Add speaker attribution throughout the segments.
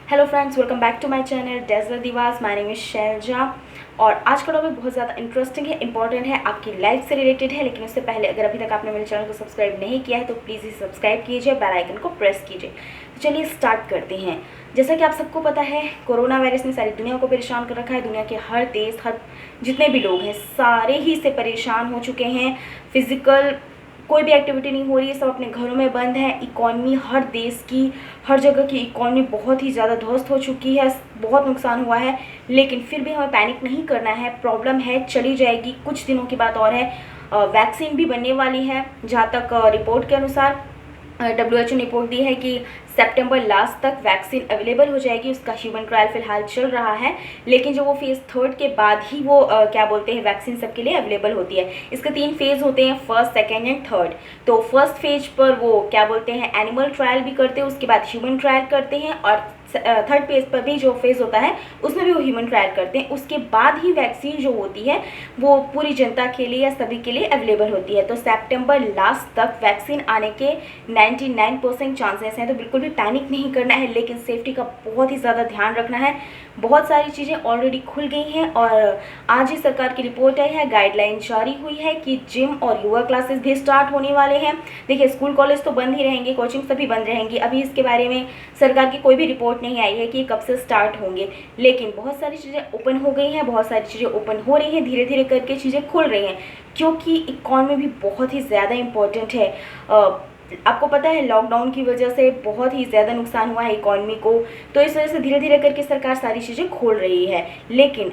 Speaker 1: Hello friends, welcome back to my channel Dessert Divas. My name is Shailaja और आज का topic बहुत ज़्यादा इंटरेस्टिंग है, इंपॉर्टेंट है, आपकी लाइफ से रिलेटेड है। लेकिन उससे पहले अगर अभी तक आपने मेरे चैनल को सब्सक्राइब नहीं किया है तो प्लीज़ इसे सब्सक्राइब कीजिए, बेल आइकन को प्रेस कीजिए। तो चलिए स्टार्ट करते हैं। जैसा कि आप सबको पता है, कोरोना वायरस ने सारी दुनिया को परेशान कर रखा है। दुनिया के हर देश, हर जितने भी लोग हैं, सारे ही से परेशान हो चुके हैं। फिजिकल कोई भी एक्टिविटी नहीं हो रही है, सब अपने घरों में बंद है। इकॉनमी, हर देश की, हर जगह की इकॉनमी बहुत ही ज़्यादा ध्वस्त हो चुकी है, बहुत नुकसान हुआ है। लेकिन फिर भी हमें पैनिक नहीं करना है। प्रॉब्लम है, चली जाएगी, कुछ दिनों की बात और है। वैक्सीन भी बनने वाली है। जहाँ तक रिपोर्ट के अनुसार WHO ने रिपोर्ट दी है कि सितंबर लास्ट तक वैक्सीन अवेलेबल हो जाएगी। उसका ह्यूमन ट्रायल फिलहाल चल रहा है, लेकिन जो वो फेज़ 3 के बाद ही वो क्या बोलते हैं, वैक्सीन सबके लिए अवेलेबल होती है। इसके 3 फेज़ होते हैं, फर्स्ट, सेकेंड एंड थर्ड। तो फर्स्ट फेज पर वो क्या बोलते हैं, एनिमल ट्रायल भी करते हैं, उसके बाद ह्यूमन ट्रायल करते हैं, और थर्ड फेज पर भी जो फेज़ होता है उसमें भी वो ह्यूमन ट्रायल करते हैं। उसके बाद ही वैक्सीन जो होती है वो पूरी जनता के लिए या सभी के लिए अवेलेबल होती है। तो सितंबर लास्ट तक वैक्सीन आने के 99% चांसेस हैं। तो बिल्कुल भी पैनिक नहीं करना है, लेकिन सेफ्टी का बहुत ही ज़्यादा ध्यान रखना है। बहुत सारी चीज़ें ऑलरेडी खुल गई हैं और आज ही सरकार की रिपोर्ट आई है, गाइडलाइन जारी हुई है कि जिम और योगा क्लासेस भी स्टार्ट होने वाले हैं। देखिए, स्कूल कॉलेज तो बंद ही रहेंगे, कोचिंग सभी बंद रहेंगी। अभी इसके बारे में सरकार की कोई भी रिपोर्ट नहीं आई है कि कब से स्टार्ट होंगे, लेकिन बहुत सारी चीज़ें ओपन हो गई हैं, बहुत सारी चीज़ें ओपन हो रही हैं, धीरे धीरे करके चीज़ें खुल रही हैं, क्योंकि इकॉनमी भी बहुत ही ज़्यादा इम्पोर्टेंट है। आपको पता है, लॉकडाउन की वजह से बहुत ही ज़्यादा नुकसान हुआ है इकॉनमी को। तो इस वजह से धीरे धीरे करके सरकार सारी चीज़ें खोल रही है। लेकिन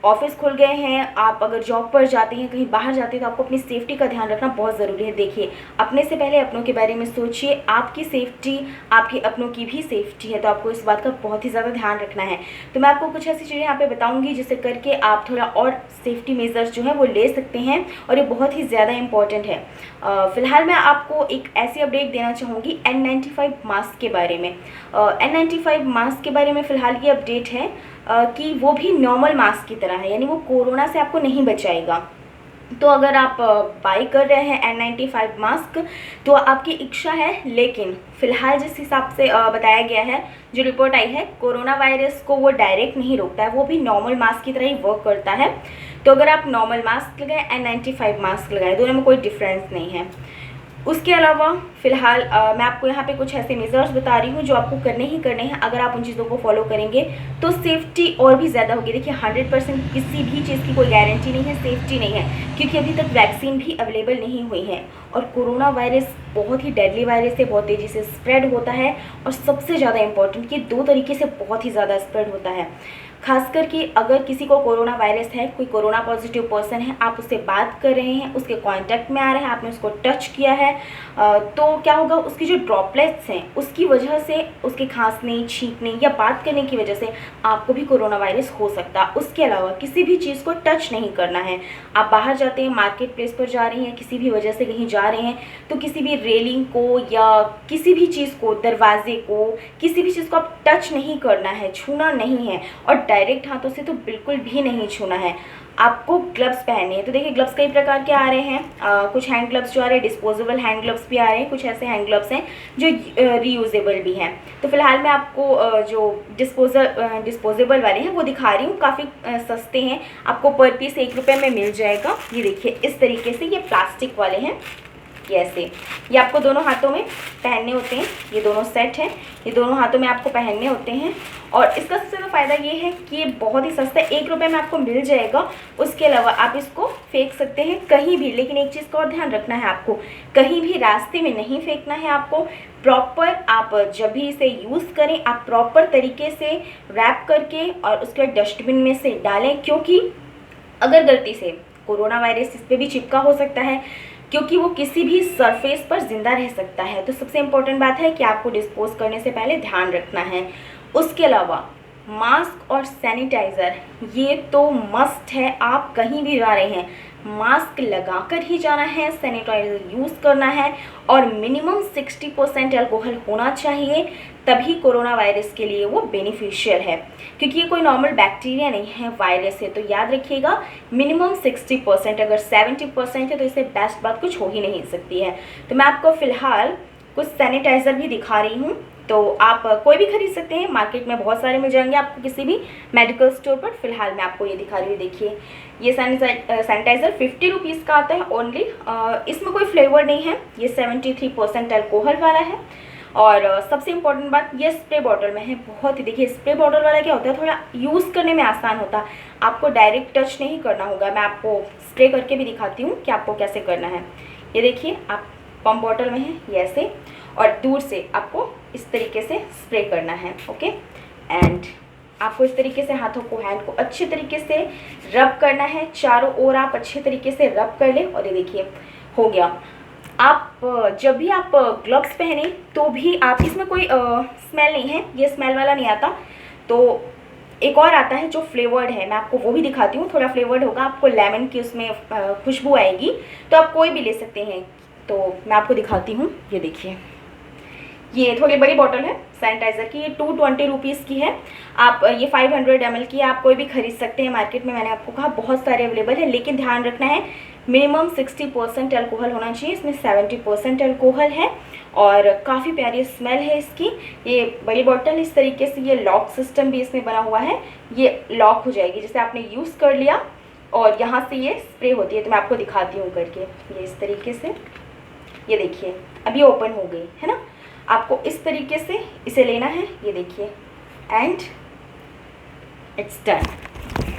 Speaker 1: ऑफिस खुल गए हैं, आप अगर जॉब पर जाते हैं, कहीं बाहर जाते हैं, तो आपको अपनी सेफ्टी का ध्यान रखना बहुत ज़रूरी है। देखिए, अपने से पहले अपनों के बारे में सोचिए। आपकी सेफ्टी आपके अपनों की भी सेफ्टी है, तो आपको इस बात का बहुत ही ज़्यादा ध्यान रखना है। तो मैं आपको कुछ ऐसी चीज़ें यहाँ पे बताऊँगी जिससे करके आप थोड़ा और सेफ्टी मेजर्स जो है वो ले सकते हैं, और ये बहुत ही ज़्यादा इंपॉर्टेंट है। फ़िलहाल मैं आपको एक ऐसी अपडेट देना चाहूँगी N95 मास्क के बारे में। N95 मास्क के बारे में फ़िलहाल ये अपडेट है कि वो भी नॉर्मल मास्क की तरह है, यानी वो कोरोना से आपको नहीं बचाएगा। तो अगर आप बाई कर रहे हैं N95 मास्क तो आपकी इच्छा है, लेकिन फ़िलहाल जिस हिसाब से बताया गया है, जो रिपोर्ट आई है, कोरोना वायरस को वो डायरेक्ट नहीं रोकता है, वो भी नॉर्मल मास्क की तरह ही वर्क करता है। तो अगर आप नॉर्मल मास्क लगाएं, N95 मास्क लगाएं, दोनों में कोई डिफरेंस नहीं है। उसके अलावा फ़िलहाल मैं आपको यहाँ पे कुछ ऐसे मेजर्स बता रही हूँ जो आपको करने ही करने हैं। अगर आप उन चीज़ों को फॉलो करेंगे तो सेफ्टी और भी ज़्यादा होगी। देखिए, 100% किसी भी चीज़ की कोई गारंटी नहीं है, सेफ्टी नहीं है, क्योंकि अभी तक वैक्सीन भी अवेलेबल नहीं हुई है। और कोरोना वायरस बहुत ही डेडली वायरस है, बहुत तेज़ी से स्प्रेड होता है, और सबसे ज़्यादा इम्पॉर्टेंट, ये 2 तरीके से बहुत ही ज़्यादा स्प्रेड होता है। खासकर कि अगर किसी को कोरोना वायरस है, कोई कोरोना पॉजिटिव पर्सन है, आप उससे बात कर रहे हैं, उसके कांटेक्ट में आ रहे हैं, आपने उसको टच किया है, तो क्या होगा, उसकी जो ड्रॉपलेट्स हैं उसकी वजह से, उसके खांसने, छींकने या बात करने की वजह से आपको भी कोरोना वायरस हो सकता है। उसके अलावा किसी भी चीज़ को टच नहीं करना है। आप बाहर जाते हैं, मार्केट प्लेस पर जा रही हैं, किसी भी वजह से कहीं जा रहे हैं, तो किसी भी रेलिंग को या किसी भी चीज़ को, दरवाजे को, किसी भी चीज़ को आप टच नहीं करना है, छूना नहीं है, और डायरेक्ट हाथों से तो बिल्कुल भी नहीं छूना है। आपको ग्लव्स पहनने हैं। तो देखिए, ग्लव्स कई प्रकार के आ रहे हैं। कुछ हैंड ग्लव्स जो आ रहे हैं, डिस्पोजेबल हैंड ग्लव्स भी आ रहे हैं, कुछ ऐसे हैंड ग्लव्स हैं जो रीयूजेबल भी हैं। तो फिलहाल मैं आपको जो डिस्पोजेबल वाले हैं वो दिखा रही हूँ। काफ़ी सस्ते हैं, आपको पर पीस 1 रुपये में मिल जाएगा। ये देखिए, इस तरीके से ये प्लास्टिक वाले हैं, ऐसे। ये आपको दोनों हाथों में पहनने होते हैं। ये दोनों सेट हैं, ये दोनों हाथों में आपको पहनने होते हैं। और इसका सबसे ज़्यादा फ़ायदा ये है कि ये बहुत ही सस्ता है, 1 रुपये में आपको मिल जाएगा। उसके अलावा आप इसको फेंक सकते हैं कहीं भी, लेकिन एक चीज़ का और ध्यान रखना है आपको, कहीं भी रास्ते में नहीं फेंकना है आपको। प्रॉपर आप जब भी इसे यूज़ करें, आप प्रॉपर तरीके से रैप करके और उसके डस्टबिन में से डालें, क्योंकि अगर गलती से कोरोना वायरस इस पर भी चिपका हो सकता है, क्योंकि वो किसी भी सरफेस पर ज़िंदा रह सकता है। तो सबसे इम्पोर्टेंट बात है कि आपको डिस्पोज करने से पहले ध्यान रखना है। उसके अलावा मास्क और सैनिटाइज़र ये तो मस्ट है। आप कहीं भी जा रहे हैं, मास्क लगाकर ही जाना है, सैनिटाइज़र यूज़ करना है, और मिनिमम 60% अल्कोहल होना चाहिए, तभी कोरोना वायरस के लिए वो बेनिफिशियल है, क्योंकि ये कोई नॉर्मल बैक्टीरिया नहीं है, वायरस है। तो याद रखिएगा, मिनिमम 60%, अगर 70% है तो इससे बेस्ट बात कुछ हो ही नहीं सकती है। तो मैं आपको फ़िलहाल कुछ सैनिटाइज़र भी दिखा रही हूँ तो आप कोई भी खरीद सकते हैं, मार्केट में बहुत सारे मिल जाएंगे आपको किसी भी मेडिकल स्टोर पर। फिलहाल मैं आपको ये दिखा रही हूँ, देखिए ये सैनिटाइज़र 50 रुपीज़ का आता है ओनली। इसमें कोई फ्लेवर नहीं है, ये 73% अल्कोहल वाला है। और सबसे इम्पोर्टेंट बात, ये स्प्रे बॉटल में है। बहुत ही, देखिए स्प्रे बॉटल वाला क्या होता है, थोड़ा यूज़ करने में आसान होता है, आपको डायरेक्ट टच नहीं करना होगा। मैं आपको स्प्रे करके भी दिखाती हूँ कि आपको कैसे करना है। ये देखिए, आप पम्प बॉटल में है ये ऐसे, और दूर से आपको इस तरीके से स्प्रे करना है। ओके, एंड आपको इस तरीके से हाथों को, हैंड को अच्छे तरीके से रब करना है, चारों ओर आप अच्छे तरीके से रब कर लें। और ये देखिए हो गया। आप जब भी आप ग्लव्स पहने तो भी आप, इसमें कोई स्मेल नहीं है, ये स्मेल वाला नहीं आता। तो एक और आता है जो फ्लेवर्ड है, मैं आपको वो भी दिखाती हूँ। थोड़ा फ्लेवर्ड होगा, आपको लेमन की उसमें खुशबू आएगी, तो आप कोई भी ले सकते हैं। तो मैं आपको दिखाती हूँ, ये देखिए, ये थोड़ी बड़ी बॉटल है सैनिटाइज़र की, ये 220 रुपीज़ की है। आप ये 500 ml की आप कोई भी खरीद सकते हैं मार्केट में। मैंने आपको कहा बहुत सारे अवेलेबल है, लेकिन ध्यान रखना है मिनिमम 60% अल्कोहल होना चाहिए। इसमें 70% अल्कोहल है और काफ़ी प्यारी स्मेल है इसकी। ये बड़ी बॉटल इस तरीके से, ये लॉक सिस्टम भी इसमें बना हुआ है, ये लॉक हो जाएगी। जैसे आपने यूज़ कर लिया और यहाँ से ये स्प्रे होती है, तो मैं आपको दिखाती हूँ करके। ये इस तरीके से, ये देखिए अभी ओपन हो गई है ना। आपको इस तरीके से इसे लेना है, ये देखिए, एंड इट्स डन।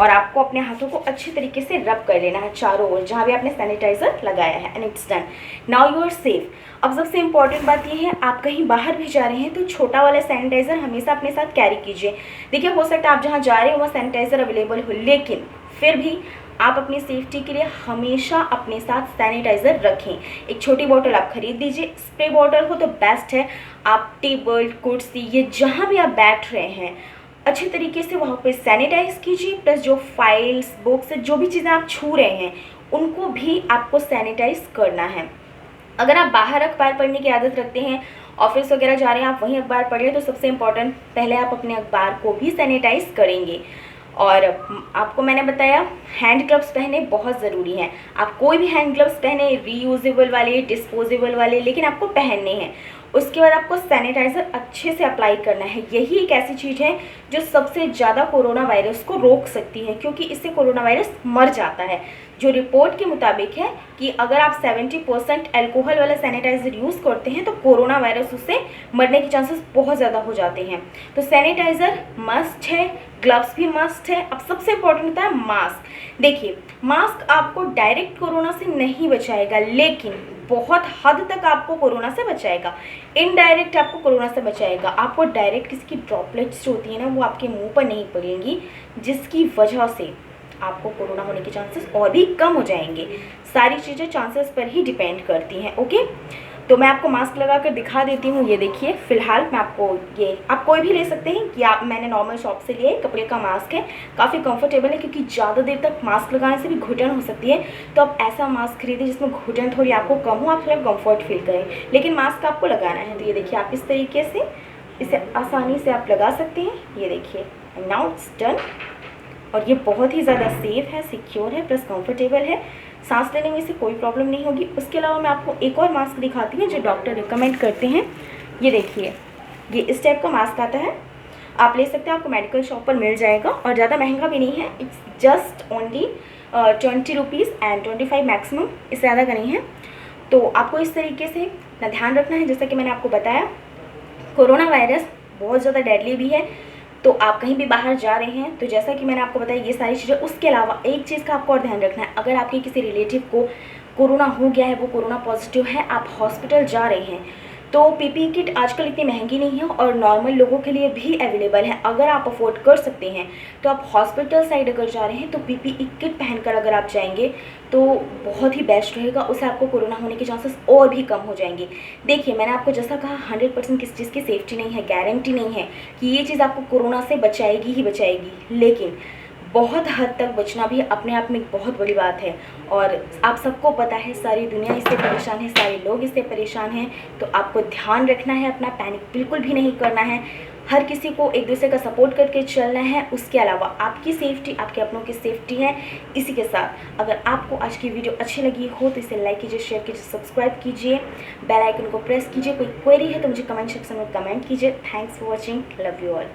Speaker 1: और आपको अपने हाथों को अच्छे तरीके से रब कर लेना है चारों ओर, जहाँ भी आपने सैनिटाइज़र लगाया है, and it's done. Now you are safe. अब सबसे इम्पॉर्टेंट बात ये है, आप कहीं बाहर भी जा रहे हैं तो छोटा वाला सैनिटाइज़र हमेशा अपने साथ कैरी कीजिए। देखिए हो सकता है आप जहाँ जा रहे हो वहाँ सैनिटाइज़र अवेलेबल हो, लेकिन फिर भी आप अपनी सेफ्टी के लिए हमेशा अपने साथ सैनिटाइज़र रखें। एक छोटी बोतल आप खरीद दीजिए, स्प्रे बॉटल हो तो बेस्ट है। आप टेबल, कुर्सी, ये जहाँ भी आप बैठ रहे हैं अच्छे तरीके से वहाँ पे सैनिटाइज़ कीजिए। प्लस जो फाइल्स, बुक्स, जो भी चीज़ें आप छू रहे हैं उनको भी आपको सैनिटाइज़ करना है। अगर आप बाहर अखबार पढ़ने की आदत रखते हैं, ऑफिस वगैरह जा रहे हैं, आप वहीं अखबार पढ़ रहे हैं, तो सबसे इम्पॉर्टेंट, पहले आप अपने अखबार को भी सैनिटाइज़ करेंगे। और आपको मैंने बताया हैंड ग्लव्स पहने बहुत ज़रूरी हैं। आप कोई भी हैंड ग्लव्स पहने, रीयूजेबल वाले, डिस्पोजेबल वाले, लेकिन आपको पहनने हैं। उसके बाद आपको सैनिटाइज़र अच्छे से अप्लाई करना है। यही एक ऐसी चीज़ है जो सबसे ज़्यादा कोरोना वायरस को रोक सकती है, क्योंकि इससे कोरोना वायरस मर जाता है। जो रिपोर्ट के मुताबिक है कि अगर आप 70% अल्कोहल वाला सैनिटाइज़र यूज़ करते हैं तो कोरोना वायरस उससे मरने के चांसेस बहुत ज़्यादा हो जाते हैं। तो सैनिटाइज़र मस्ट है, ग्लव्स भी मस्ट है। अब सबसे इम्पोर्टेंट होता है मास्क। देखिए मास्क आपको डायरेक्ट कोरोना से नहीं बचाएगा, लेकिन बहुत हद तक आपको कोरोना से बचाएगा। इनडायरेक्ट आपको कोरोना से बचाएगा। आपको डायरेक्ट किसी की ड्रॉपलेट्स जो होती है ना, वो आपके मुंह पर नहीं पड़ेंगी, जिसकी वजह से आपको कोरोना होने के चांसेस और भी कम हो जाएंगे। सारी चीज़ें चांसेस पर ही डिपेंड करती हैं। ओके, तो मैं आपको मास्क लगा कर दिखा देती हूँ। ये देखिए, फ़िलहाल मैं आपको, ये आप कोई भी ले सकते हैं कि आप, मैंने नॉर्मल शॉप से लिए, कपड़े का मास्क है, काफ़ी कंफर्टेबल है, क्योंकि ज़्यादा देर तक मास्क लगाने से भी घुटन हो सकती है। तो आप ऐसा मास्क खरीदें जिसमें घुटन थोड़ी आपको कम हो, आप थोड़ा कम्फर्ट फील करें, लेकिन मास्क आपको लगाना है। तो ये देखिए, आप इस तरीके से इसे आसानी से आप लगा सकते हैं। ये देखिए, नाउ इट्स डन। और ये बहुत ही ज़्यादा सेफ़ है, सिक्योर है, प्लस कंफर्टेबल है, सांस लेने में से कोई प्रॉब्लम नहीं होगी। उसके अलावा मैं आपको एक और मास्क दिखाती हूँ जो डॉक्टर रिकमेंड करते हैं। ये देखिए, ये इस टाइप का मास्क आता है, आप ले सकते हैं, आपको मेडिकल शॉप पर मिल जाएगा, और ज़्यादा महंगा भी नहीं है। It's just only 20 rupees and 25 maximum, इससे ज़्यादा का नहीं है। तो आपको इस तरीके से ना ध्यान रखना है। जैसा कि मैंने आपको बताया, कोरोना वायरस बहुत ज़्यादा डेडली भी है, तो आप कहीं भी बाहर जा रहे हैं तो जैसा कि मैंने आपको बताया ये सारी चीज़ें। उसके अलावा एक चीज़ का आपको और ध्यान रखना है, अगर आपके किसी रिलेटिव को कोरोना हो गया है, वो कोरोना पॉजिटिव है, आप हॉस्पिटल जा रहे हैं, तो पीपीई किट आजकल इतनी महंगी नहीं है और नॉर्मल लोगों के लिए भी अवेलेबल है। अगर आप अफोर्ड कर सकते हैं तो आप हॉस्पिटल साइड अगर जा रहे हैं तो पीपीई किट पहनकर अगर आप जाएंगे तो बहुत ही बेस्ट रहेगा। उससे आपको कोरोना होने के चांसेस और भी कम हो जाएंगे। देखिए, मैंने आपको जैसा कहा 100% किसी चीज़ की सेफ्टी नहीं है, गारंटी नहीं है कि ये चीज़ आपको कोरोना से बचाएगी ही बचाएगी, लेकिन बहुत हद तक बचना भी अपने आप में एक बहुत बड़ी बात है। और आप सबको पता है, सारी दुनिया इससे परेशान है, सारे लोग इससे परेशान हैं, तो आपको ध्यान रखना है अपना, पैनिक बिल्कुल भी नहीं करना है। हर किसी को एक दूसरे का सपोर्ट करके चलना है। उसके अलावा आपकी सेफ्टी आपके अपनों की सेफ्टी है। इसी के साथ अगर आपको आज की वीडियो अच्छी लगी हो तो इसे लाइक कीजिए, शेयर कीजिए, सब्सक्राइब कीजिए, बेल आइकन को प्रेस कीजिए। कोई क्वेरी है तो मुझे कमेंट सेक्शन में कमेंट कीजिए। Thanks for watching, love you all.